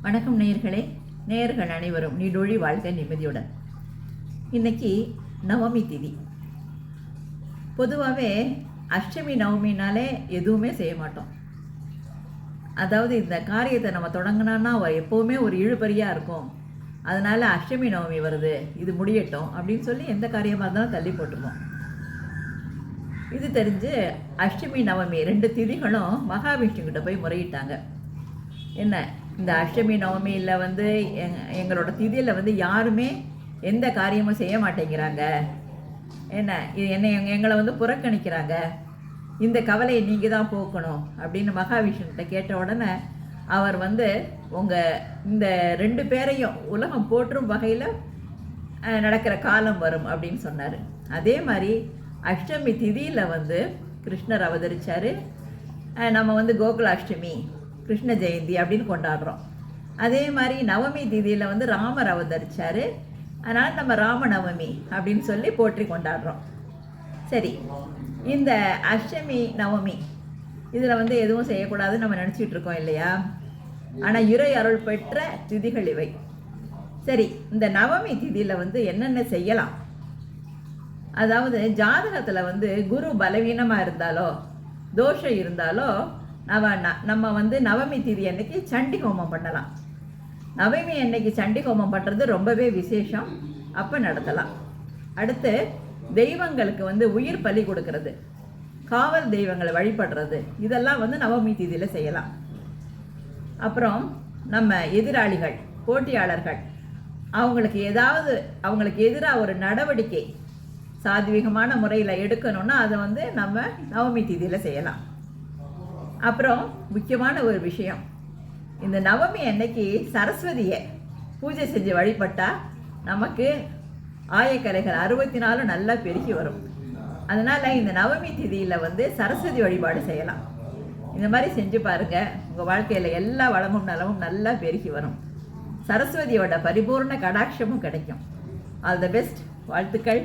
வணக்கம் நேயர்களே. நேயர்கள் அனைவரும் நீடொழி வாழ்க்கை நிம்மதியுடன். இன்னைக்கு நவமி திதி. பொதுவாகவே அஷ்டமி நவமினாலே எதுவுமே செய்ய மாட்டோம். அதாவது இந்த காரியத்தை நம்ம தொடங்கினோன்னா எப்போவுமே ஒரு இழுபறியாக இருக்கும். அதனால் அஷ்டமி நவமி வருது, இது முடியட்டும் அப்படின்னு சொல்லி எந்த காரியமாக இருந்தாலும் தள்ளி போட்டுருவோம். இது தெரிஞ்சு அஷ்டமி நவமி 2 திதிகளும் மகாவிஷ்ணுக்கிட்ட போய் முறையிட்டாங்க. என்ன, இந்த அஷ்டமி நவமியில் எங்களோட திதியில் யாருமே எந்த காரியமும் செய்ய மாட்டேங்கிறாங்க, என்ன எங்களை புறக்கணிக்கிறாங்க, இந்த கவலையை நீங்கள் தான் போக்கணும் அப்படின்னு மகாவிஷ்ணுகிட்ட கேட்ட உடனே அவர் உங்கள் இந்த 2 பேரையும் உலகம் போற்றும் வகையில் நடக்கிற காலம் வரும் அப்படின்னு சொன்னார். அதே மாதிரி அஷ்டமி திதியில் கிருஷ்ணர் அவதரித்தார். நம்ம கோகுலாஷ்டமி, கிருஷ்ண ஜெயந்தி அப்படின்னு கொண்டாடுறோம். அதே மாதிரி நவமி திதியில் ராமர் அவதரித்தார். அதனால் நம்ம ராமநவமி அப்படின்னு சொல்லி போற்றி கொண்டாடுறோம். சரி, இந்த அஷ்டமி நவமி இதில் எதுவும் செய்யக்கூடாதுன்னு நம்ம நினச்சிட்டு இருக்கோம் இல்லையா? ஆனால் இறை அருள் பெற்ற திதிகள் இவை. சரி, இந்த நவமி திதியில் என்னென்ன செய்யலாம்? அதாவது ஜாதகத்தில் குரு பலவீனமாக இருந்தாலோ தோஷம் இருந்தாலோ நம்ம நவமி திதி அன்னைக்கு சண்டி ஹோமம் பண்ணலாம். நவமி அன்னைக்கு சண்டி ஹோமம் பண்ணுறது ரொம்பவே விசேஷம். அப்போ நடத்தலாம். அடுத்து தெய்வங்களுக்கு உயிர் பலி கொடுக்கறது, காவல் தெய்வங்களை வழிபடுறது, இதெல்லாம் நவமி திதியில் செய்யலாம். அப்புறம் நம்ம எதிராளிகள், போட்டியாளர்கள், அவங்களுக்கு எதிராக ஒரு நடவடிக்கை சாத்வீகமான முறையில் எடுக்கணும்னா அதை நம்ம நவமி திதியில் செய்யலாம். அப்புறம் முக்கியமான ஒரு விஷயம், இந்த நவமி அன்னைக்கு சரஸ்வதியை பூஜை செஞ்சு வழிபட்டால் நமக்கு ஆயக்கரைகள் 64 நல்லா பெருகி வரும். அதனால் இந்த நவமி திதியில் சரஸ்வதி வழிபாடு செய்யலாம். இந்த மாதிரி செஞ்சு பாருங்கள், உங்கள் வாழ்க்கையில் எல்லா வளமும் நலமும் நல்லா பெருகி வரும். சரஸ்வதியோட பரிபூர்ண கடாட்சமும் கிடைக்கும். All the best. வாழ்த்துக்கள்.